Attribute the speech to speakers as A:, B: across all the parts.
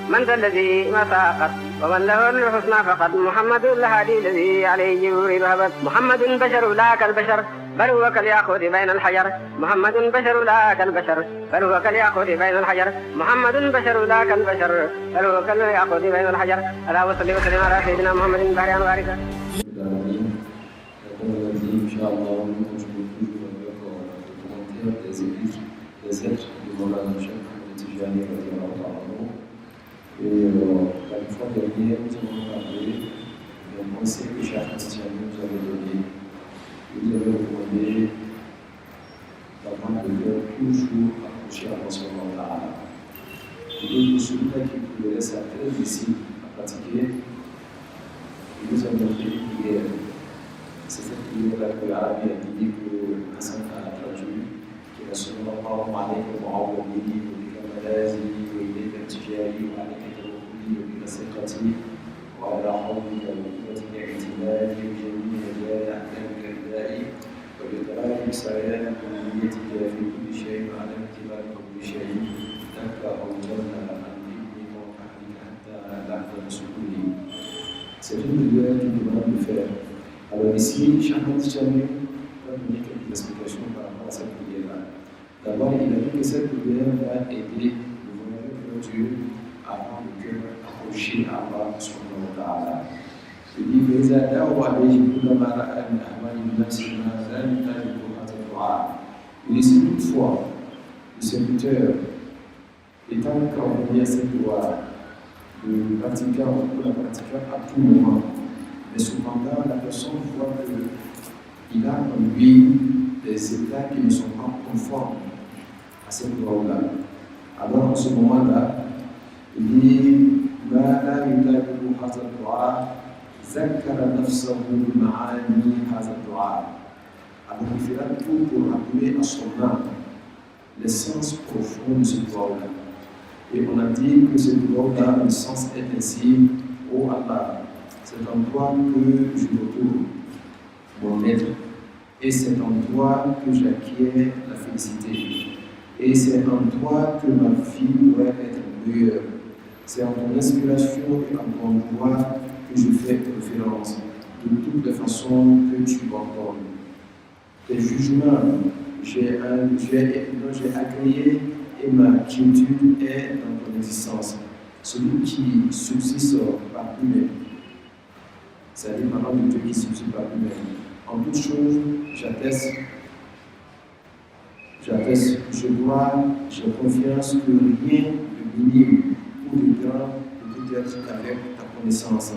A: من ذا الذي ما ساقط ومن له الحسنى فقط محمد الهادي الذي عليه جبريل هبط محمد بشر لا كالبشر بل هو كالياقوت بين الحجر محمد بشر لا كالبشر بل هو كالياقوت بين الحجر محمد بشر لا كالبشر بل هو كالياقوت بين الحجر اللهم صل وسلم على سيدنا محمد بارك وبارك.
B: إن شاء الله je me trouve avec le commentaire des épîtres des êtres de Mawlana Cheikh Ahmed Tijani et la fois dernière nous avons parlé d'un conseil que Cheikh Ahmed Tijani nous avait donné. Il nous avait recommandé d'apprendre de faire toujours accrocher à Allah subhanahu wa ta'ala. Et pour celui-là qui voulait ça très difficile à pratiquer, il nous a montré une prière. C'est cette prière-là que l'Arabie a dit que Hassan a traduit, qui est sallallahu alayhi wa awwalihi wa bika malazihi wa ilayka tijari wa alayka tawakkuli wa bika siqati wa ala hawlika wa quwwatika i'timadi wa jami'i ajali ahkamika ridai wa bi taraki sarayana kulliyatika fi kulli shay wa ala intibari kulli shay taka awjalna an ibni wa fahlika hatta la'na sukuni. C'est une prière qui demande de faire. Alors ici, Cheikh Ahmed Tijani va donner quelques explications par rapport à cette prière-là. D'abord, il a dit que cette prière va aider le voyageur de Dieu à avoir le cœur accroché à Allah subhanahu wa ta'ala. Il dit فإذا دعوا عليه كلما رأى من أعمال الناس ما زال يطالب هذا الدعاء. Il dit si toutefois le serviteur étant encore à cette loi, le pratiquant ou la pratiquant à tout moment. Mais cependant, la personne voit qu'il a en lui des états qui ne sont pas conformes à cette loi-là. Alors, en ce moment-là, il dit ما لا يطالب هذا الدعاء ذكر نفسه بمعاني هذا الدعاء. Alors, il fera tout pour rappeler à son âme l'essence profonde de ce dua-là. Et on a dit que ce dua-là, le sens est ainsi: ô Allah, c'est en toi que je retourne mon être, et c'est en toi que j'acquiers la félicité, et c'est en toi que ma vie doit être meilleure. C'est en ton inspiration et en ton voix que je fais référence, de toutes les façons que tu m'ordonnes. Tes jugements, j'ai agréé, et ma quiétude est dans ton existence. Celui qui subsiste par lui-même, c'est-à-dire parlant de Dieu qui subsiste par lui-même. En toute chose, j'atteste, je vois, j'ai confiance que rien de minime ou de grand ne peut être qu'avec ta connaissance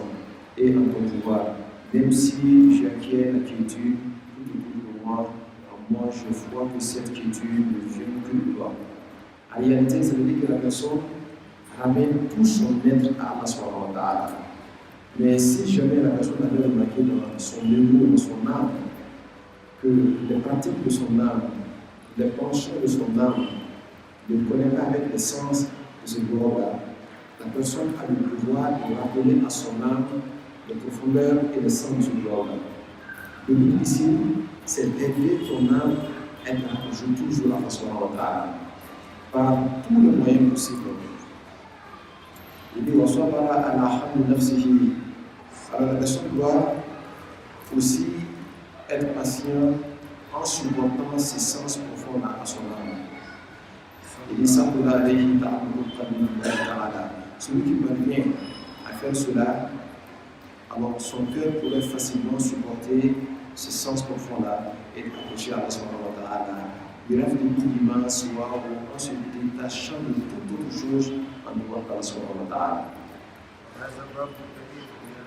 B: et en ton pouvoir. Même si j'acquiers la quiétude tout autour de moi, en moi je vois que cette quiétude ne vient que de toi. En réalité, ça veut dire que la personne ramène tout son être à Allah subhanahu wa ta'ala. Mais si jamais la personne avait remarqué dans son ego, dans son âme, que les pratiques de son âme, les penchants de son âme ne connaît pas avec l'essence de ce pouvoir-là, la personne a le pouvoir de rappeler à son âme les profondeurs et l'essence de ce pouvoir-là. Le but ici, c'est d'aider ton âme à être toujours à la façon par tous les moyens possibles. Il dit alors la personne doit aussi être patient en supportant ses sens profonds à son âme. Il dit celui qui parvient à faire cela, alors son cœur pourrait facilement supporter ce sens profond-là et accrocher à Allah subhanahu wa ta'ala. Il rêve de tout immense en se détachant de toute autre chose en dehors d'Allah subhanahu wa ta'ala.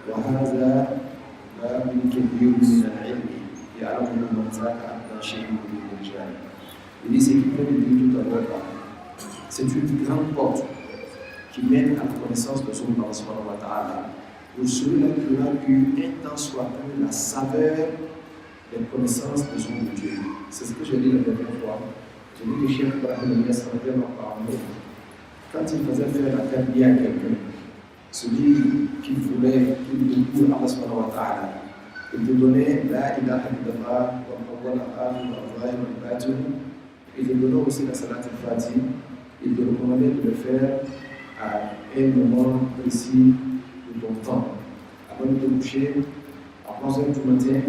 B: وهذا باب كبير من العلم يعلمه من ذاك أدنى شيء من الرجال. Il dit ce qui peut le dire tout à l'heure, c'est une grande porte qui mène à la connaissance de son Allah subhanahu wa ta'ala. Pour celui-là qui aura eu un temps soit peu la saveur des connaissances de son Dieu. C'est ce que j'ai dit la dernière fois. J'ai dit que Cheikh Ibrahim Niass quand il faisait faire la tarbiya à quelqu'un, celui qui voulait qu'il découvre Allah subhanahu wa ta'ala, il te donnait la ilaha illallah wa awwal al-akhir wa al-zahir wa al-batin. Il te donnait aussi la salat al-fatih. Il te recommandait de le faire à un moment précis de ton temps, avant de te coucher, à 11h du matin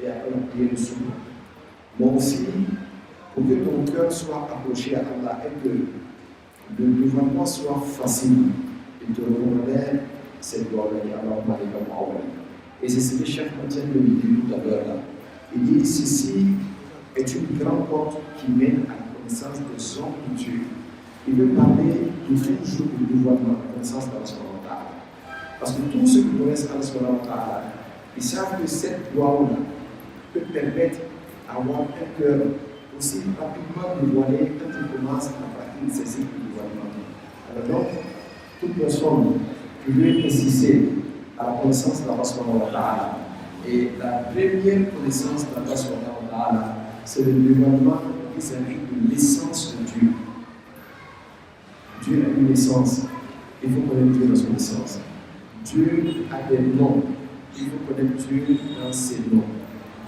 B: et après la prière du soir. Mais aussi, pour que ton cœur soit approché à Allah et que le développement soit facile, il te recommandait cette doigt-là, et c'est ce que Cheikh Matin le dit tout à l'heure là. Il dit ceci est une grande porte qui mène à la connaissance des hommes de Dieu. Il veut parler du vrai jour du dévoilement, la connaissance d'Allah subhanahu wa ta'ala. Parce que tous ceux qui connaissent Allah subhanahu wa ta'ala, ils savent que cette loi-là peut permettre d'avoir un cœur aussi rapidement dévoilé quand il commence à pratiquer ces cycles de dévoilement. Alors donc, toute personne qui veut insister à la connaissance d'Allah subhanahu wa ta'ala, et la première connaissance d'Allah subhanahu wa ta'ala, c'est le dévoilement vis-à-vis de l'essence de Dieu. Dieu a une essence, il faut connaître Dieu dans son essence. Dieu a des noms, il faut connaître Dieu dans ses noms.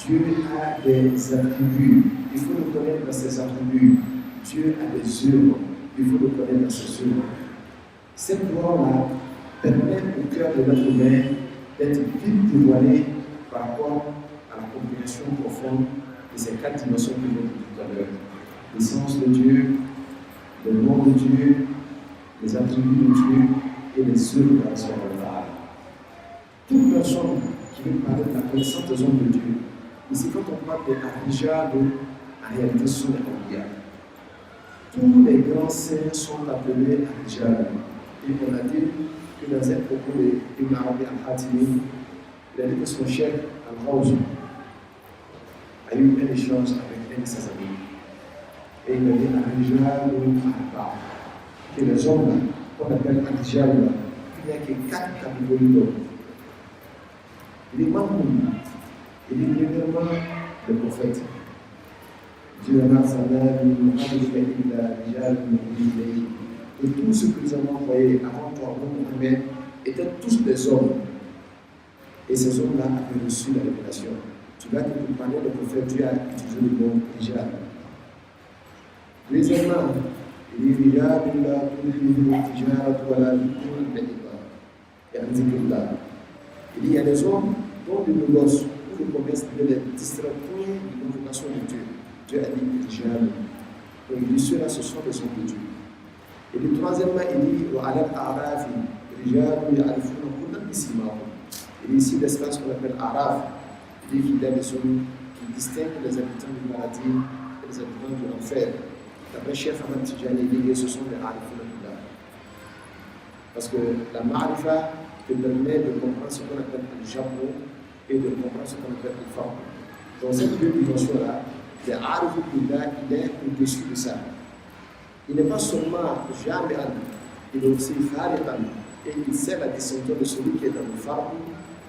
B: Dieu a des attributs, il faut le connaître dans ses attributs. Dieu a des œuvres, il faut le connaître dans ses œuvres. Cette loi-là permet au cœur de l'être humain d'être vite dévoilé par rapport à la compréhension profonde de ces quatre dimensions que nous avons dit tout à l'heure. L'essence de Dieu, le nom de Dieu, les attributs de Dieu et les œuvres de Allah. Toute personne qui veut parler de la connaissance des hommes de Dieu, ici quand on parle de Arija, en réalité ce sont les Awliya. Tous les grands saints sont appelés Arija. Et on a dit que dans un propos d'Ibn Arabi al-Hatimi, il a dit que son chef, Al-Rawzi, a eu un échange avec un de ses amis. Et il a dit Arija al-Arba, que les hommes qu'on appelle Arija, il n'y a que 4 catégories d'hommes. Il est Mahmoud, il est premièrement le prophète. Dieu n'a pas et tous ceux que nous avons envoyés avant toi, Mohammed, étaient tous des hommes. Et ces hommes-là avaient reçu la révélation. Tu vois que pour parler de prophète, Dieu a utilisé le mot Rijal. Deuxièmement, il dit Rijal, il y a des hommes dont le négoce ou le commerce de les distracter de l'invocation de Dieu. Dieu a dit Rijal. Donc il dit ceux-là, ce sont des hommes de Dieu. Et le troisièmement, il dit il dit ici l'espace qu'on appelle Araf. Il dit qu'il y a des hommes qui distinguent les habitants du paradis et les habitants de l'enfer. D'après Cheikh Ahmad Tijani, il dit que ce sont les Arifun. Parce que la Ma'rifa te permet de comprendre ce qu'on appelle le Japon et de comprendre ce qu'on appelle le Farm. Dans cette deux dimensions-là, les Arifun, il est au-dessus de ça. Il n'est pas seulement Jami'an, il est aussi Khaliqan, et il sait la distinction de celui qui est dans le Farm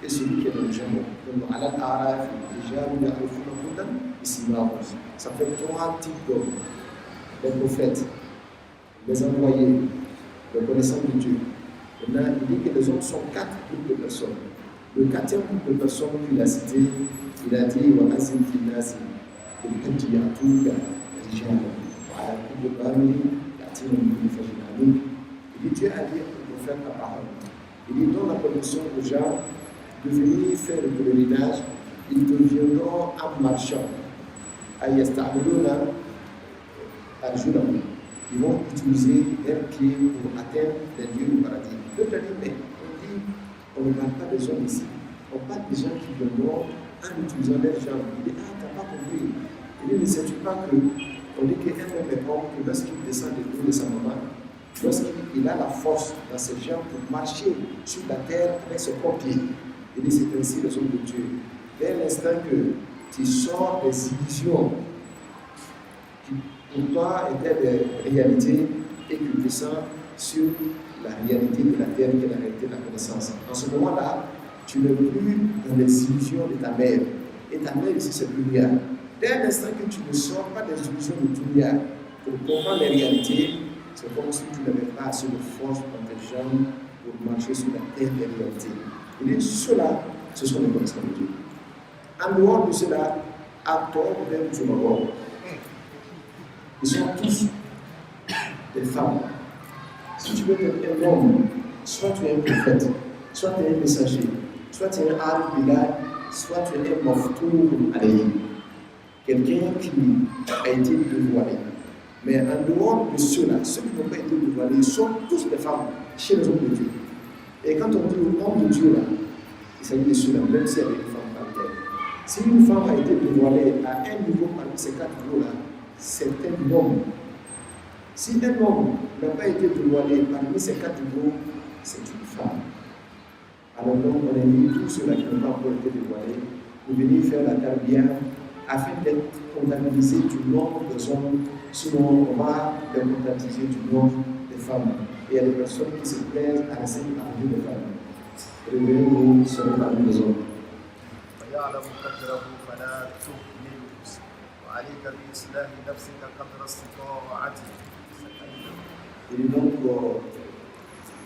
B: et celui qui est dans le Jamon. Donc, à l'Araf, les Jami'an, ça fait 3 types d'hommes: les prophètes, les envoyés, les connaissants de Dieu. Maintenant, il dit que les hommes sont 4 groupes de personnes. Le 4e groupe de personnes qu'il a cité, il a dit Wa Azim Finasi, il dit Yatuka, Rijal. Il dit Dieu a dit au prophète la parole. Il dit donne la permission aux gens de venir faire le pèlerinage, ils deviendront en marchant. Ils vont utiliser leurs pieds pour atteindre les lieux du paradis. Le peuple dit mais on ne parle pas des hommes ici, on parle des gens qui viendront en utilisant leurs jambes. Il dit t'as pas compris. Il dit ne sais-tu pas que on dit qu'un homme est bon que lorsqu'il descend des dos de sa maman, lorsqu'il a la force dans ses jambes pour marcher sur la terre avec ses propres pieds. Il dit c'est ainsi les hommes de Dieu. Dès l'instant que tu sors des illusions qui pour toi étaient des réalités et que tu descends sur la réalité de la terre qui est la réalité de la connaissance. En ce moment-là, tu n'es plus dans les illusions de ta mère. Et ta mère ici c'est Dunya. Dès l'instant que tu ne sors pas des illusions de Dunya pour comprendre les réalités, c'est comme si tu n'avais pas assez de force dans tes jambes pour marcher sur la terre des réalités. Il dit ceux-là, ce sont les connaissants de Dieu. En dehors de cela, à tort même du Maroc, ils sont tous des femmes. Si tu tu veux être un homme, soit tu es un prophète, soit tu es un messager, soit tu es un arif bilal, soit tu es un maftoum alayhi. Quelqu'un qui a été dévoilé. Mais en dehors de ceux-là, ceux qui n'ont pas été dévoilés sont tous des femmes chez les hommes de Dieu. Et quand on dit homme de Dieu, là, il s'agit de ceux-là, même si elle est une femme par terre. Si une femme a été dévoilée à un niveau parmi ces 4 niveaux-là, c'est un homme. Si un homme n'a pas été dévoilé parmi ces 4 niveaux, c'est une femme. Alors donc, on a mis tous ceux-là qui n'ont pas encore été dévoilés pour venir faire la tarbiya afin d'être comptabilisés du nombre des hommes, sinon on va les comptabiliser du nombre des femmes. Et il y a des personnes qui se plaisent à rester parmi les femmes. Et nous serons parmi les hommes.
C: ويعلم قدره فلا تهمل وعليك بإصلاح نفسك قدر استطاعتك.
B: Et donc,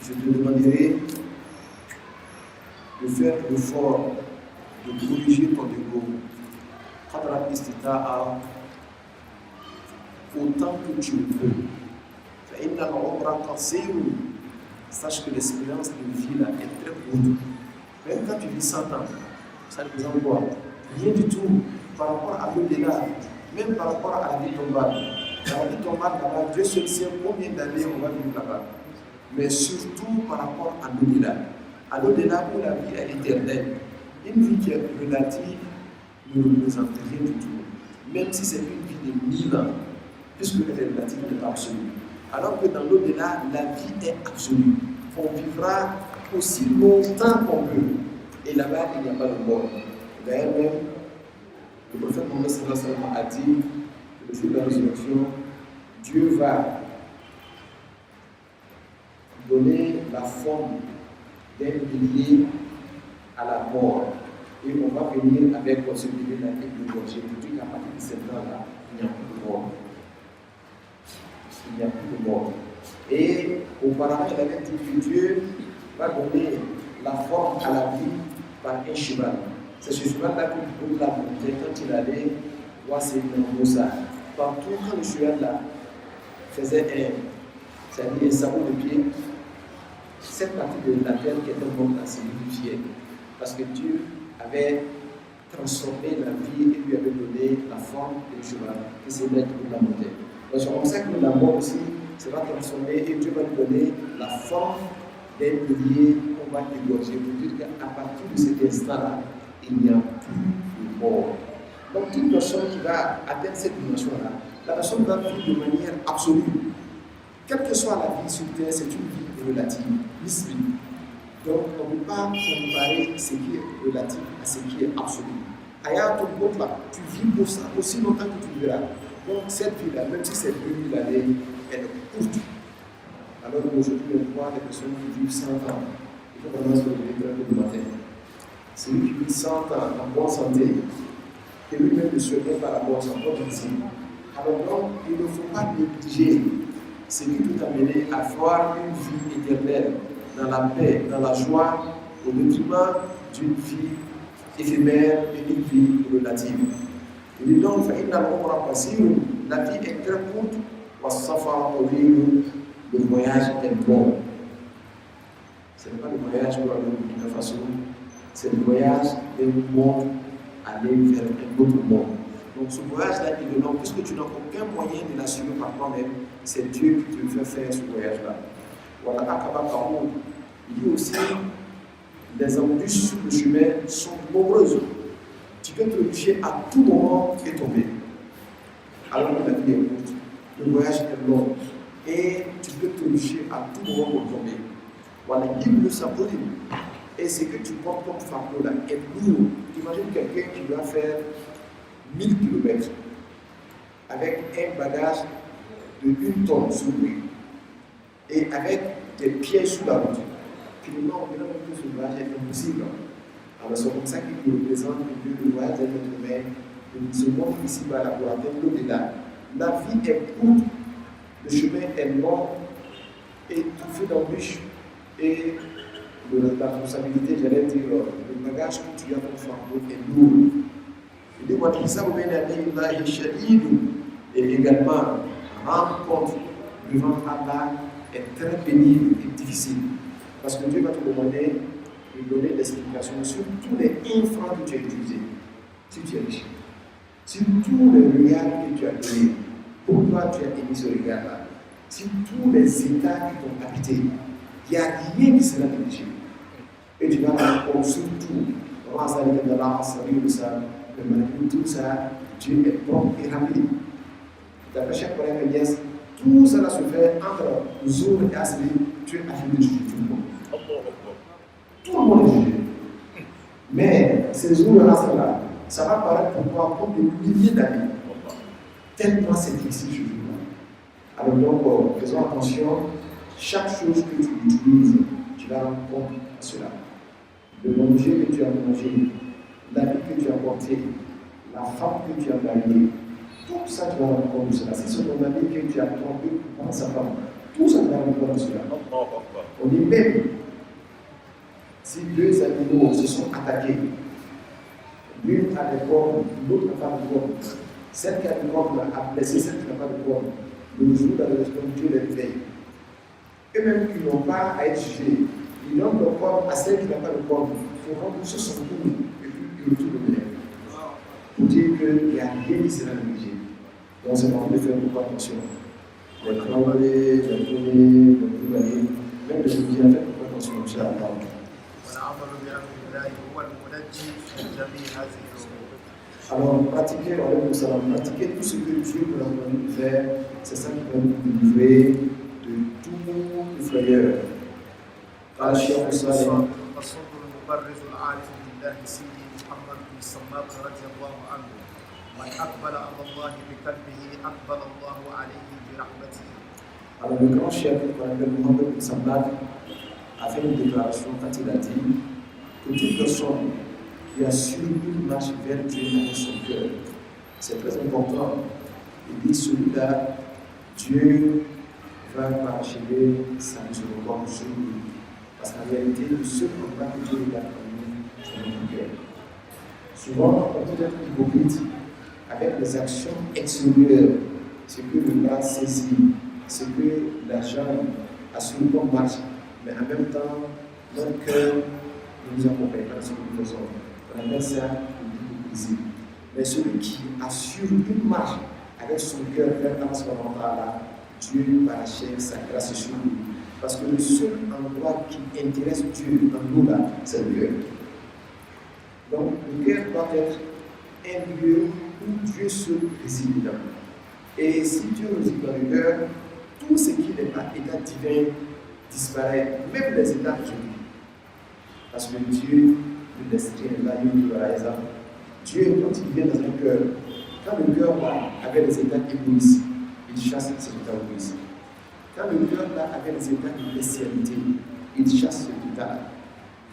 B: je te demanderai de faire l'effort de corriger ton ego, qadra istita'a, autant que tu le peux. فإن العمر قصير. Sache que l'expérience de vie là est très courte. Même quand tu vis 100 ans, ça représente quoi? Rien du tout par rapport à l'au-delà, même par rapport à la vie tombale. La vie tombale là-bas, Dieu seul sait combien d'années on va vivre là-bas. Mais surtout par rapport à l'au-delà. À l'au-delà où la vie est éternelle. Une vie qui est relative ne représente rien du tout. Même si c'est une vie de 1000 ans, puisque elle est relative, elle n'est pas absolue. Alors que dans l'au-delà, la vie est absolue. On vivra aussi longtemps qu'on peut. Et là-bas, il n'y a pas de mort. D'ailleurs, même, le prophète Mohammed a dit que le jour de la résurrection, Dieu va donner la forme d'un pilier à la mort. Et on va venir avec ce pilier-là et le gorger. Pour dire qu'à partir de ce temps-là, il n'y a plus de mort. Il n'y a plus de mort. Et auparavant, il avait dit que Dieu va donner la forme à la vie par un cheval. C'est ce cheval-là que Dieu l'a montré quand il allait voir ses Moussa. Partout, quand le cheval-là faisait c'est-à-dire un sabot de pied, cette partie de la terre qui était morte, s'est vivifiée. Parce que Dieu avait transformé la vie et lui avait donné la forme du cheval. Et c'est là qu'il l'a monté. Donc c'est comme ça que la mort aussi sera transformée et Dieu va lui donner la forme d'un pilier qu'on va égorger pour dire qu'à partir de cet instant-là, il n'y a plus de mort. Donc toute personne qui va atteindre cette dimension-là, la personne va vivre de manière absolue. Quelle que soit la vie sur terre, c'est une vie relative, misvie. Donc on ne peut pas comparer ce qui est relatif à ce qui est absolu. Ailleurs, ton compte là, tu vis pour ça aussi longtemps que tu vivras. Donc cette vie-là, même si c'est 2000 années, elle est courte. Alors aujourd'hui, on voit des personnes qui vivent 100 ans. Il faut vraiment se lever le matin. Celui qui vit 100 ans en bonne santé, et lui-même ne se met par la bonne santé, alors donc, il ne faut pas négliger ce qui peut amener à avoir une vie éternelle, dans la paix, dans la joie, au détriment d'une vie éphémère et une vie relative. Il dit donc, la vie est très courte, le voyage est long. Ce n'est pas le voyage pour aller au Burkina Faso, c'est le voyage d'un monde aller vers un autre monde. Donc ce voyage-là, il est long, puisque tu n'as aucun moyen de l'assumer par toi-même, c'est Dieu qui te fait faire ce voyage-là. Voilà, il dit aussi, les embûches sur le chemin sont nombreuses. Tu peux te toucher à tout moment et tomber. Alors que la vie est courte, le voyage est long, et tu peux te toucher à tout moment pour tomber. Voilà, il le savoir. Et ce que tu portes comme fardeau là est lourd. Imagine quelqu'un qui doit faire 1000 km avec un bagage de 1 tonne sur lui et avec des pièges sous la route. Finalement, on verra que ce voyage est impossible. Alors c'est comme ça qu'il représente le voyage d'être humain, de ce monde ici-bas pour atteindre l'au-delà. La vie est courte, le chemin est long et tout fait d'embûches. Et la responsabilité, j'allais dire, le bagage que tu as comme fardeau est lourd. Il dit, et également, rendre compte devant Allah est très pénible et difficile. Parce que Dieu va te demander de donner des explications sur tous les infras que tu as utilisés. Si tu es riche, sur tous les regards que tu as donnés, pourquoi tu as émis ce regard-là, sur tous les états qui t'ont habité, il n'y a rien qui sera négligé. Et tu vas rendre sur tout. Tout ça, Dieu est propre et rapide. D'après chaque collègue de Yes, tout cela se fait entre Zour et Asli, tu es affilié de juger tout le monde. Tout le monde est jugé. Mais ces Zour et Asli-là, ça va paraître pour toi comme des milliers d'années. Tellement c'est difficile ce jour-là. Alors donc, faisons attention, chaque chose que tu utilises, tu vas rendre compte à cela. Le manger que tu as mangé, l'habit que tu as porté, la femme que tu as mariée, tout ça tu vas rendre compte de cela. C'est ce ton ami que tu as trompé pour sa femme. Tout ça tu vas rendre compte de cela. On dit même, si deux animaux se sont attaqués, l'une a des cornes, l'autre n'a pas de cornes. Celle qui a des cornes a blessé celle qui n'a pas de cornes. Le jour de la résurrection, Dieu les paye. Eux-mêmes qui n'ont pas à être jugés, ils donnent leur corps à celle qui n'a pas de corps. Il faut rendre ce son tour et puis il retourne le bien. Pour dire qu'il n'y a rien qui sera négligé. Donc c'est important de faire beaucoup attention. Les tremblés, les tournées, les tournées, même les médias, faites beaucoup attention à ça. Alors pratiquer tout ce que Dieu nous a demandé de faire, c'est ça qui va nous délivrer de tout le frayeur.
C: الصدر المبرز العارف بالله سيدي محمد بن الصماغ رضي الله عنه من أقبل على الله بقلبه أقبل الله عليه برحمته.
B: Alors le grand chef Mohamed bin Samad a fait une déclaration quand il a dit que toute personne qui a suivi une marche vers Dieu avec son cœur, c'est très important. Il dit celui-là, Dieu va parachever sa miséricorde sur lui. Parce qu'en réalité, le seul combat que Dieu a pour nous, c'est notre cœur. Souvent, on peut être hypocrite avec les actions extérieures, ce que le bras saisit, ce que la jambe assure comme marche, mais en même temps, notre cœur ne nous accompagne pas dans ce que nous faisons. On appelle ça l'hypocrisie. Mais celui qui assure une marche avec son cœur vers Allah subhanahu wa ta'ala, Dieu parachève sa grâce sur lui. Parce que le seul endroit qui intéresse Dieu en nous là, c'est le cœur. Donc le cœur doit être un lieu où Dieu seul réside dedans. Et si Dieu réside dans le cœur, tout ce qui n'est pas état divin disparaît, même les états de Dieu. Parce que Dieu ne laisse rien là, par exemple. Dieu, quand il vient dans un cœur, quand le cœur là, avec des états égoïstes, il chasse ces états égoïstes. Quand le cœur là avait des états de bestialité, il chasse cet état.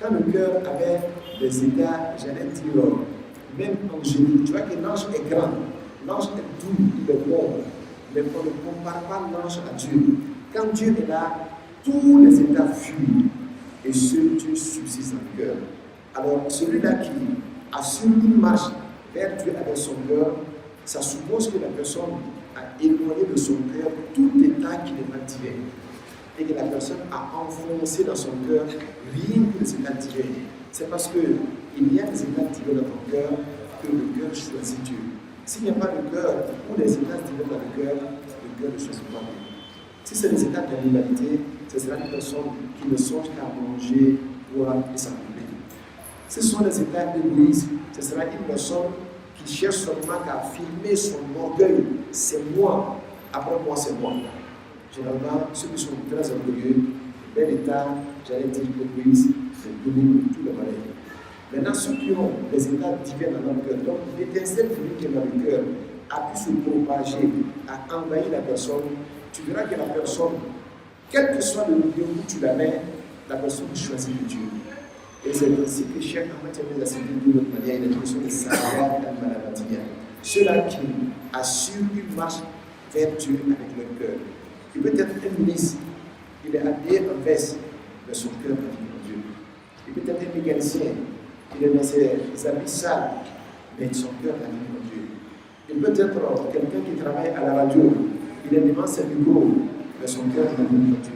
B: Quand le cœur avait des états, j'allais dire, même angélique, tu vois que l'ange est grand, l'ange est doux, il est bon, mais on ne compare pas l'ange à Dieu. Quand Dieu est là, tous les états fuient et seul Dieu subsiste dans le cœur. Alors celui-là qui assure une marche vers Dieu avec son cœur, ça suppose que la personne a éloigné de son cœur tout état qui n'est pas divin. Et que la personne a enfoncé dans son cœur rien que les états divins. C'est parce qu'il y a des états divins dans ton cœur que le cœur choisit Dieu. S'il n'y a pas de cœur ou des états divins dans le cœur ne choisit pas Dieu. Si c'est des états d'animalité, ce sera une personne qui ne songe qu'à manger, boire et s'accomplir. Si ce sont des états égoïstes, ce sera une personne qui cherche seulement à affirmer son orgueil. C'est moi, après moi c'est moi. Généralement, ceux qui sont très orgueilleux, bel état, j'allais dire égoïste, c'est domine tout le malheur. Maintenant, ceux qui ont des états divins dans leur cœur, donc l'étincelle divine qui est dans le cœur, a pu se propager, a envahi la personne, tu verras que la personne, quel que soit le milieu où tu la mets, la personne choisit de Dieu. Et c'est ainsi que chaque amateur de la sécurité de notre manière, il est question de savoir la maladie. Ceux-là qui assurent une marche vers Dieu avec leur cœur. Il peut être un ministre, il est habillé en veste, mais son cœur est avec Dieu. Il peut être un mécanicien, il est dans ses habits sales, mais son cœur est avec Dieu. Il peut être quelqu'un qui travaille à la radio, il est devant ses bureaux, mais son cœur est avec Dieu.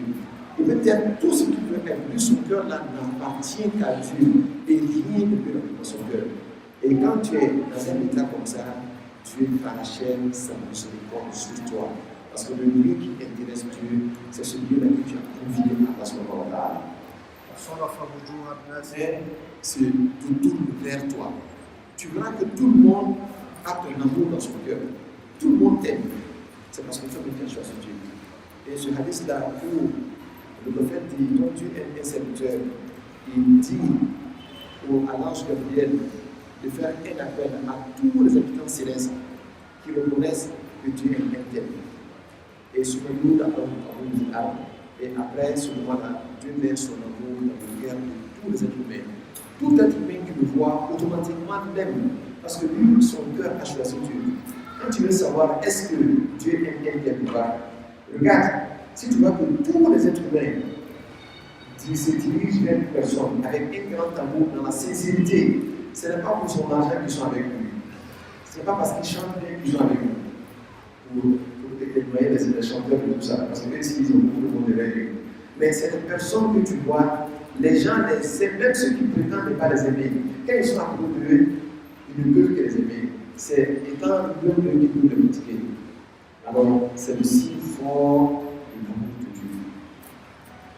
B: Et peut-être tout ce qu'il veut être, lui, son cœur là n'appartient qu'à Dieu et rien ne peut rentrer dans son cœur. Et quand tu es dans un état comme ça, Dieu parachève sa miséricorde sur toi. Parce que le lieu qui intéresse Dieu, c'est ce lieu-là que tu as convié à ce moment-là. Et c'est tout tourne vers toi. Tu verras que tout le monde a ton amour dans son cœur. Tout le monde t'aime. C'est parce que tu as mis ta choisi Dieu. Et ce hadith-là, où le prophète dit, donc Dieu est un serviteur, il dit à l'ange Gabriel de faire un appel à tous les habitants célestes qui reconnaissent que Dieu est un tel. Et souvenez-nous d'avoir l'amour des âmes. Et après ce moment-là, Dieu met son amour dans le cœur de tous les êtres humains. Tout être humain qui le voit, automatiquement l'aime. Parce que lui, son cœur a choisi Dieu. Quand tu veux savoir est-ce que Dieu aime quelqu'un ou pas, regarde, si tu vois que tous les êtres humains se dirigent vers une personne avec un grand amour dans la sincérité, ce n'est pas pour son argent qu'ils sont avec lui. Ce n'est pas parce qu'ils chantent bien qu'ils sont avec lui. Pour éloigner les chanteurs et tout ça, parce que s'ils ont beaucoup de monde derrière eux. Mais c'est des personnes que tu vois, les gens les aiment, même ceux qui prétendent ne pas les aimer. Quand ils sont à côté d'eux, ils ne peuvent que les aimer. C'est étant l'un d'eux qui peut les critiquer. Alors, c'est le signe fort de l'amour de Dieu.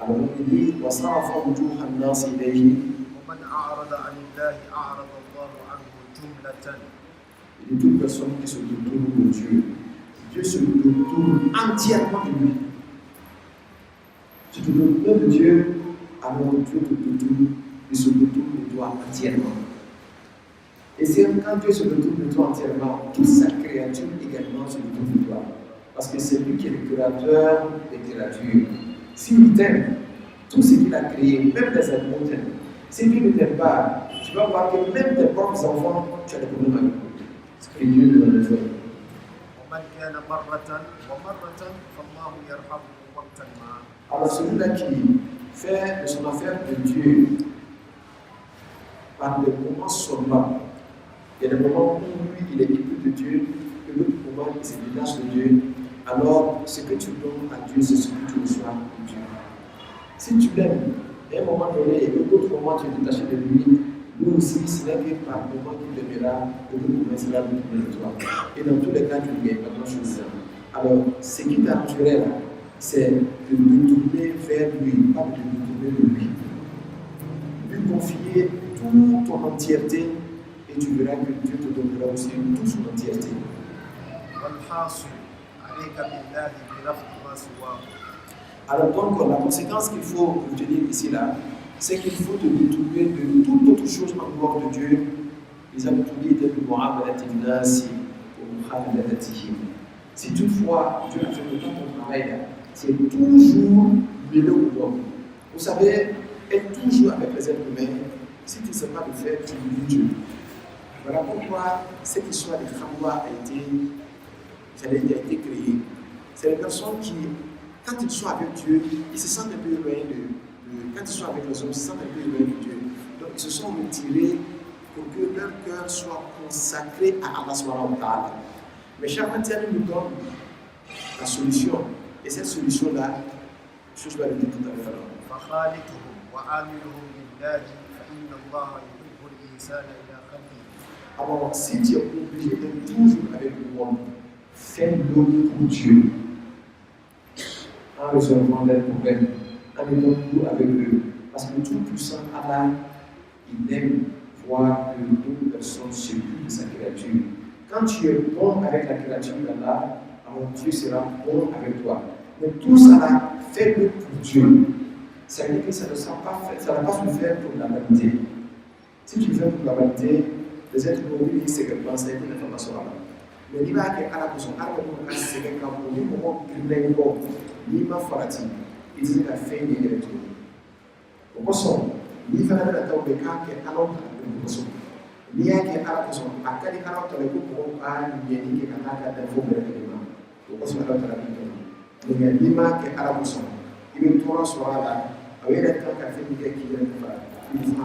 B: Alors, on dit, وَصَرَفَ وُجُوهَ النَّاسِ إِلَيْهِ. Il dit, toute personne qui se détourne de Dieu, Dieu se détourne entièrement de lui. Tu te détournes de Dieu, alors Dieu te détourne, il se détourne de toi entièrement. Et c'est quand Dieu se détourne de toi entièrement, toute sa créature également se détourne de toi. Parce que c'est lui qui est le créateur des créatures. S'il t'aime, tout ce qu'il a créé, même les animaux t'aiment. S'il ne t'aime pas, tu vas voir que même tes propres enfants, tu as des problèmes avec eux. Et Dieu nous en fait. Alors celui-là qui fait de son affaire de Dieu par des moments sombres, il y a des moments où lui il est écoute de Dieu, et d'autres moments il se détache de Dieu. Alors ce que tu donnes à Dieu, c'est ce que tu reçois de Dieu. Si tu l'aimes, à un moment donné, et d'autres moments tu es détaché de lui, lui aussi, ce n'est que par moment qu'il t'aimera, que vous commencerez de tourner de toi. Et dans tous les cas, tu ne gagnes pas grand-chose. Alors, ce qui t'arrangerait là, c'est de te tourner vers lui, pas de te tourner de lui. Lui confier toute ton entièreté et tu verras que Dieu te donnera aussi toute son entièreté. Alors donc, la conséquence qu'il faut retenir ici là, c'est qu'il faut te détourner de toute autre chose en dehors de Dieu. Les habitudes de si toutefois Dieu a fait le temps ton travail, c'est toujours mêlé au homme. Vous savez, être toujours avec les êtres humains, si tu ne sais pas le faire, tu oublies Dieu. Voilà pourquoi cette histoire de Khamwa a été créée. C'est les personnes qui, quand ils sont avec Dieu, ils se sentent un peu éloignés quand ils sont avec les hommes, ils se sentent un peu éloignés de Dieu. Donc ils se sont retirés pour que leur cœur soit consacré à Allah subhanahu wa ta'ala. Mais chaque matin, nous donne la solution. Et cette solution-là, je vais le dire tout à l'heure. Alors, si tu es obligé d'être toujours avec le monde, fais-le pour Dieu. En résolvant leurs problèmes, en étant toujours avec eux. Parce que tout puissant Allah, il aime voir que d'autres personnes s'occupent de sa créature. Quand tu es bon avec la créature d'Allah, alors Dieu sera bon avec toi. Mais tout ça, fais-le pour Dieu. Ça veut dire que ça ne va pas se faire pour la vanité. Si tu le fais pour la vanité, les êtres humains, c'est que penser que l'information là. Mais il va y avoir des gens qui c'est que quand on dit comment il bon, il m'a farati, il dit la fin des électrons. Au poisson, il va y avoir des gens qui ont un poisson. Il y a des gens qui ont un poisson. Il y a des gens qui ont un poisson. Il y a des gens qui ont un poisson. Il y a des gens qui ont un poisson.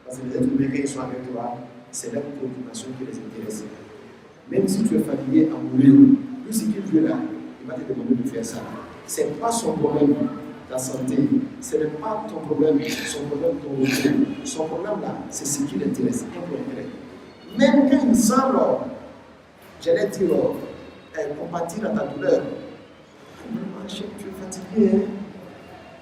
B: Parce que les êtres humains qui sont avec toi, c'est leur préoccupation qui les intéresse. Même si tu es fatigué à mourir, tout ce qu'il veut là, il va te demander de faire ça. Ce n'est pas son problème. ta santé, ce n'est pas ton problème, son problème, ton retour. Son problème là, c'est ce qui l'intéresse, un peu intérêt. Même quand il semble, j'allais dire, compatir à ta douleur, vraiment, chef, tu es fatigué, hein?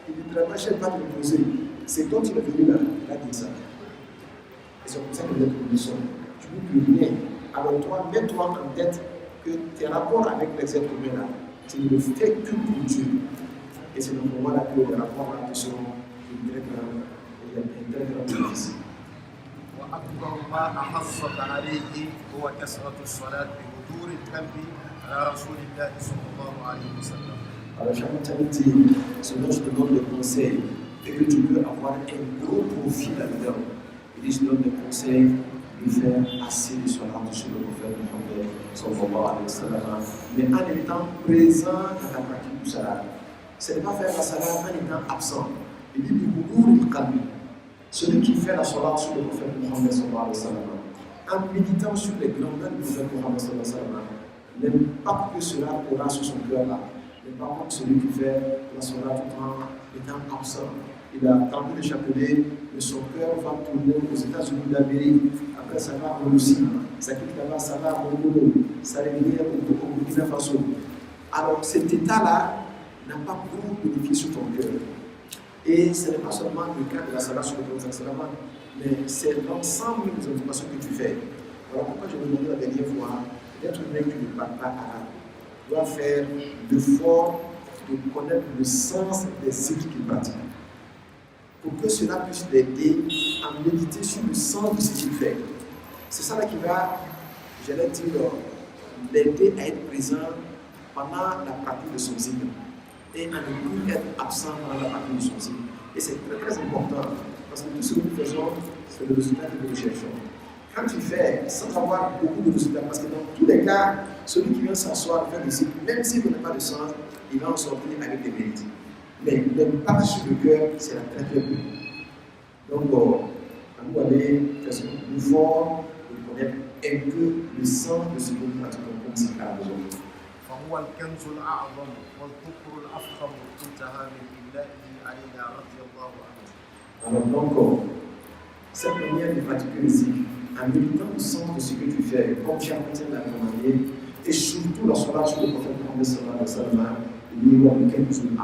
B: Il dit vraiment, chef, va te reposer. C'est toi qui es venu là, il a dit ça. Et c'est comme ça que les problèmes sont. Tu ne peux plus rien. Alors toi, mets-toi en tête que tes rapports avec les êtres humains là, tu ne le fais que pour Dieu. Et c'est le moment là que les rapports là seront une très grande bénéfice.
C: وأكبر ما أحثك عليه هو كثرة الصلاة بحضور القلب على رسول الله صلى الله عليه وسلم.
B: Alors, chaque charité, ce dont je te donne le conseil, et que tu peux avoir un gros profit là-dedans. Et je donne le conseil de faire assez de salat sur le prophète Mohammed sallallahu alayhi wa sallam, mais en étant présent dans la pratique du salat. Ce n'est pas faire la salat en étant absent. Il dit du boudour du qalbi. Celui qui fait la salat sur le prophète Mohammed sallallahu alayhi wa sallam, en méditant sur les grandeurs du prophète Mohammed sallallahu alayhi wa sallam, l'impact que cela aura sur son cœur là. Mais par contre, celui qui fait la salat tout en étant absent, il a tenté de chapeler, mais son cœur va tourner aux États-Unis d'Amérique. Après, ça va en Russie, ça quitte là-bas, ça va au Congo, ça revient au Burkina Faso. Alors, cet état-là n'a pas beaucoup de bénéfice sur ton cœur. Et ce n'est pas seulement le cas de la salat sur le prophète, mais c'est l'ensemble des occupations que tu fais. Voilà pourquoi je me demandais la dernière fois, d'être humain qui ne parle pas arabe doit faire l'effort de connaître le sens des cycles qu'il pratique, pour que cela puisse l'aider à méditer sur le sens de ce qu'il fait. C'est ça là qui va, j'allais dire, l'aider à être présent pendant la pratique de son cycle et à ne plus être absent pendant la pratique de son cycle. Et c'est très très important, parce que tout ce que nous faisons, c'est le résultat que nous cherchons. Quand tu fais sans avoir beaucoup de résultats, parce que dans tous les cas, celui qui vient s'asseoir faire le cycle, même s'il n'a pas de sens, il va en sortir avec des mérites. Mais l'impact sur le cœur, c'est la très très peu. Donc, à nous aller faire ce nous fort de connaître un peu le sens de ce que nous pratiquons comme si à besoin.
C: فهو الكنز الأعظم والذكر الأفخم انتهى من إملائه علينا رضي الله عنه.
B: Alors donc, cette manière de pratiquer le cycle, en méditant le sens de ce que tu fais, comme Cheikh l'a commandé, et surtout la salat sur le prophète Mohammed sallallahu alayhi wa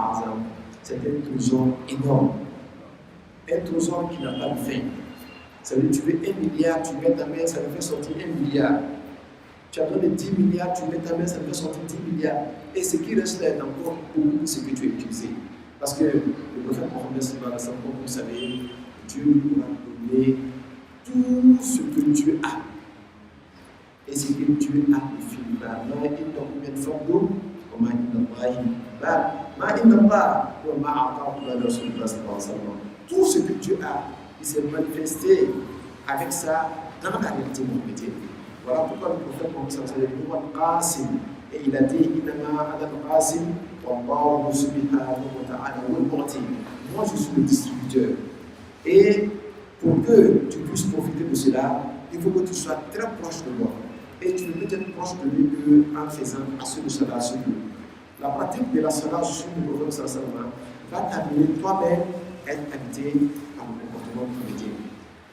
B: sallam, c'est un trésor énorme, un trésor qui n'a pas de fin. Ça veut dire que tu veux 1 milliard, tu mets ta main, ça te fait sortir 1 milliard. Tu as donné 10 milliards, tu mets ta main, ça te fait sortir 10 milliards. Et ce qui reste là est encore beaucoup de ce que tu as utilisé. Parce que le prophète Mohammed sallallahu alayhi wa sallam, comme vous savez, Dieu nous a donné tout ce que tu as. Et ce que tu as, il finit par là. Il t'en met une forme d'eau. Tout ce que tu as, il s'est manifesté avec ça dans la réalité mohammedienne. Voilà pourquoi le prophète Mohammed et il a dit moi je suis le distributeur. Et pour que tu puisses profiter de cela, il faut que tu sois très proche de moi. Et tu ne peux être proche de lui qu'en faisant à ce de cela sur lui. La pratique de la salat sur le prophète va t'amener toi-même à être habité par le comportement chrétien.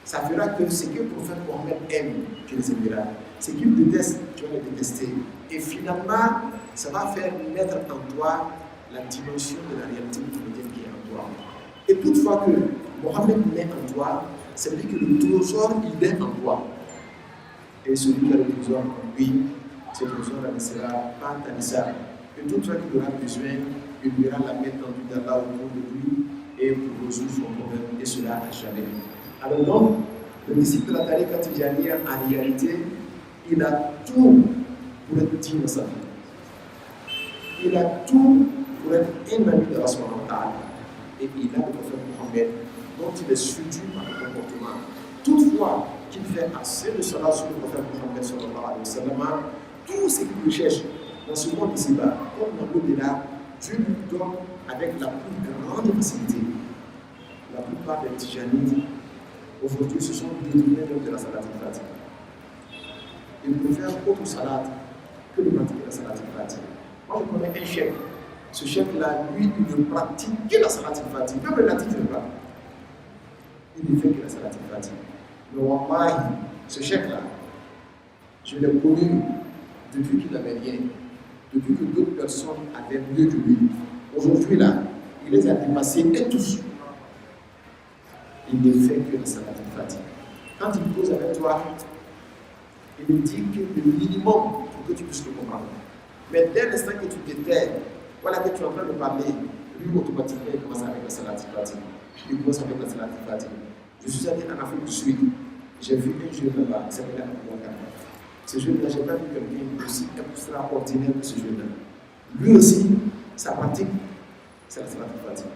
B: Ça fera que ce que le prophète Mohammed aime, tu les aimeras. Ce qu'il déteste, tu vas le détester. Et finalement, ça va faire naître en toi la dimension de la réalité chrétienne qui est en toi. Et toutefois que Mohammed naît en toi, ça veut dire que le trésor, il est en toi. Et celui qui a le trésor en lui, ce trésor ne sera pas tarissable. Et toutefois qu'il aura besoin, il verra la main tendue d'Allah autour de lui et pour résoudre son problème, et cela à jamais. Alors donc, le disciple de la Tariqa Tijaniya, en réalité, il a tout pour être digne de sa vie. Il a tout pour être un ami de la Subhanahu. Et il a le prophète Mohammed, dont il est soutenu par le comportement. Toutefois qu'il fait assez de cela sur le prophète Mohammed sallallahu alayhi wa sallam, tout ce qu'il recherche dans ce monde ici-bas, comme dans l'au-delà, Dieu lui donne avec la plus grande facilité. La plupart des Tijanites, aujourd'hui, se sont détournés de la salat al-Fatiha. Ils préfèrent autre salat que de pratiquer la salat al-Fatiha. Moi, je connais un chef, ce chef-là, lui, il ne pratique que la Salat al-Fatih. Même le latif, il ne pas. Il ne fait que la Salat al-Fatih. Mais wallahi, ce chef-là, je l'ai connu depuis qu'il n'avait rien, depuis que d'autres personnes avaient mieux que lui. Aujourd'hui, là, il les a dépassés et tous. Il ne fait que la Salat al-Fatih. Quand il cause avec toi, il me dit que le minimum pour que tu puisses le comprendre. Mais dès l'instant que tu t'étais, voilà que tu es en train de parler, lui automatiquement il commence avec la Salat al-Fatih. Il commence avec la Salat al-Fatih. Je suis allé en Afrique du Sud, j'ai vu un jeune là-bas qui s'appelle Abouakar. Ce jeune-là, je n'ai pas vu quelqu'un aussi extraordinaire que ce jeune-là. Lui aussi, sa pratique, c'est la Salat al-Fatih.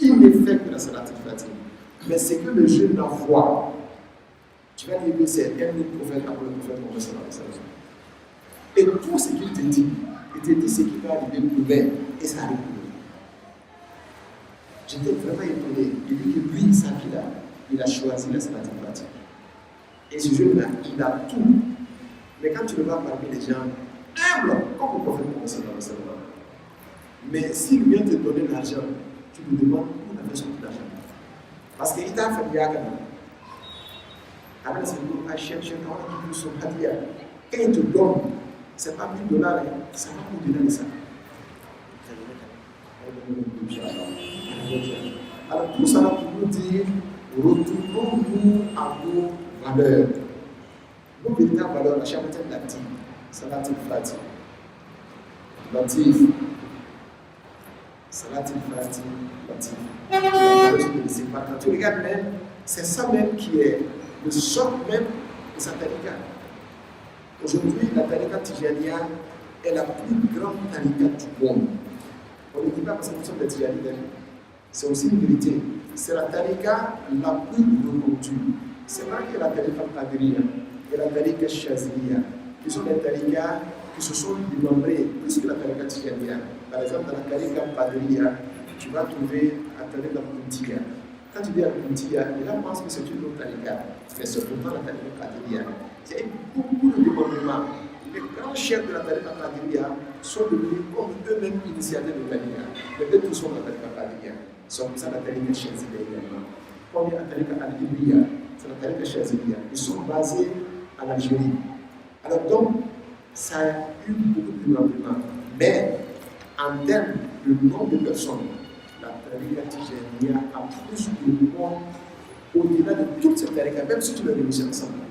B: Il ne fait que la Salat al-Fatih. Mais c'est que le jeune voit. Tu vas dire que c'est un autre prophète après le prophète Mohammed sallallahu alayhi wa sallam. Et tout ce qu'il te dit, il te dit ce qui va arriver ouvert et ça arrive ouvert. J'étais vraiment étonné. Il dit que lui, sa vie là, il a choisi la Salat al-Fatih. Et ce jeune-là, il a tout. Mais quand tu le vois parmi les gens, humble, comme le prophète Mohammed sallallahu alayhi wa sallam. Mais s'il vient te donner de l'argent, tu lui demandes où on a fait son l'argent. Parce qu'il t'a fait bien quand même. Alors, c'est pour acheter un qui son hadiya. Et il te donne, c'est pas $1000, ça va au-delà de ça. Alors, tout ça pour nous dire, retournons-nous à nos valeurs. Nos véritables valeurs, la charité de l'actif, Salat al-Fatih. Latif. Salat al-Fatih, Latif. Quand tu regardes même, c'est ça même qui est le socle même de sa tarika. Aujourd'hui, la tarika Tijaniya est la plus grande tarika du monde. On ne dit pas parce que nous sommes des Tijaniens, c'est aussi une vérité. C'est la tarika la plus reconnue. C'est vrai que la tarika Qadiriya et la tarika Shaziliya, qui sont des tarikas qui se sont démembrés plus que la tarika Tijaniya. Par exemple, dans la tarika Qadiriya, tu vas trouver la tarika Quntiya. Quand tu dis Al-Quntiya, les gens pensent que c'est une autre tarika, mais c'est pourtant la tarika Qadiriya. Il y a beaucoup de démembrements. Les grands chefs de la tarika Qadiriya sont devenus comme eux-mêmes initiateurs de tarika. Les deux tous sont dans la tarika Qadiriya. C'est comme ça la tarika Shaziliya également. Comme il y a la tarika Al-Ibriya, c'est la tarika Shaziliya. Ils sont basés en Algérie. Alors donc, ça a eu beaucoup de démembrements. Mais en termes de nombre de personnes, la tarika Tijaniya a plus de monde au-delà de toutes ces tarikas, même si tu les réussis ensemble.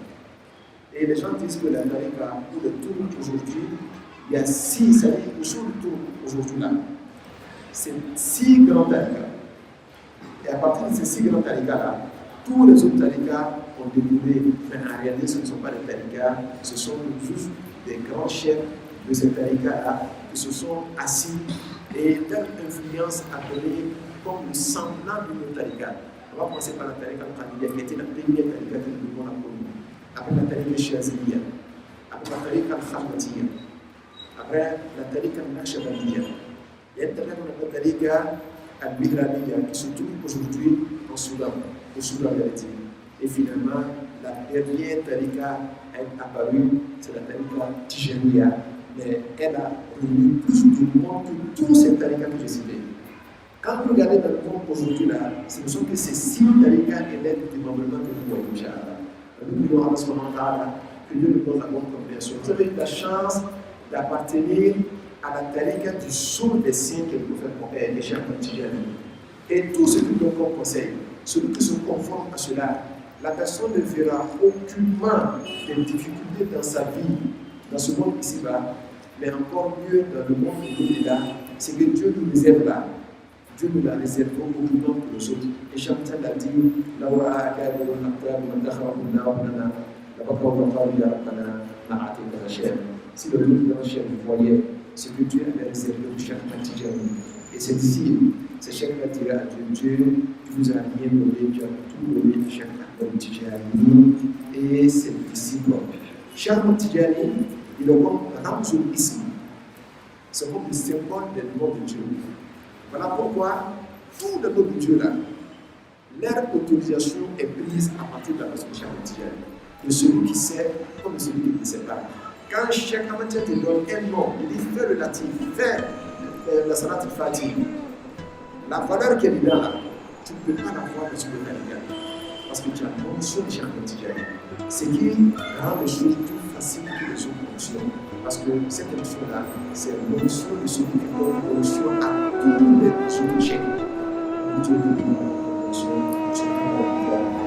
B: Et les gens disent que la tarika, pour le tour aujourd'hui, il y a 6, c'est-à-dire que sur le tour aujourd'hui là, c'est 6 grands tarikas. Et à partir de ces 6 grands tarikas-là, tous les autres tarikas ont découvert, mais en réalité, ce ne sont pas des tarikas, ce sont juste des grands chefs de ces tarikas-là qui se sont assis et leur influence appelée comme le semblant d'une tarika. On va commencer par la tarika Qadiriya, qui était la première tarika que le monde a connue. Après la tarika Shaziliya, après la tarika Khalwatiya, après la tarika Naqshbandiyya. Il y a une tarika Al-Mihraniya qui se trouve aujourd'hui en Soudan, au Soudan réalité. Et finalement, la dernière tarika est apparue, c'est la tarika Tijaniya. Mais elle a réuni plus de monde que tous ces tarikas que j'ai cités. Quand vous regardez dans le monde aujourd'hui, là, ce ne sont que ces 6 tarikas et l'aide du démembrement que vous voyez, Inch'Allah. Nous prions Allah subhanahu wa ta'ala que Dieu nous donne la bonne compréhension. Vous avez eu la chance d'appartenir à la tarika du sceau des signes que le prophète Mohammed et Cheikh Tijani. Et tout ce que nous donne conseil, celui qui se conforme à cela, la personne ne verra aucunement des difficultés dans sa vie, dans ce monde ici-bas, mais encore mieux dans le monde au-delà, c'est que Dieu nous réserve là. Dieu nous l'a réservé aucunement pour nous autres. Et Chantal a dit, si le grand chef voyait ce que Dieu avait réservé pour chaque Tijani, et c'est ici, c'est chaque Tijani à Dieu, tu nous as rien donné, tu as tout donné à chaque Tijani et ses disciples. Chaque Tijani, il est comme Ramzul Ism. C'est comme le symbole des noms de Dieu. Voilà pourquoi tous les noms de Dieu là, leur autorisation est prise à partir de la personne Tijani. De celui qui sait comme de celui qui ne sait pas. Quand Cheikh Ahmed te donne un nom, il dit fais le latif, fais
C: la Salat al-Fatih, la valeur qu'elle est là, tu ne peux pas la voir sur le Canada. Parce que tu as la notion de Cheikh Tijani. Ce qui rend les choses plus faciles que les autres notions. Parce que cette notion-là, c'est une notion de ce qui donne une notion à tous les autres Cheikh. Nous te donnons une notion, c'est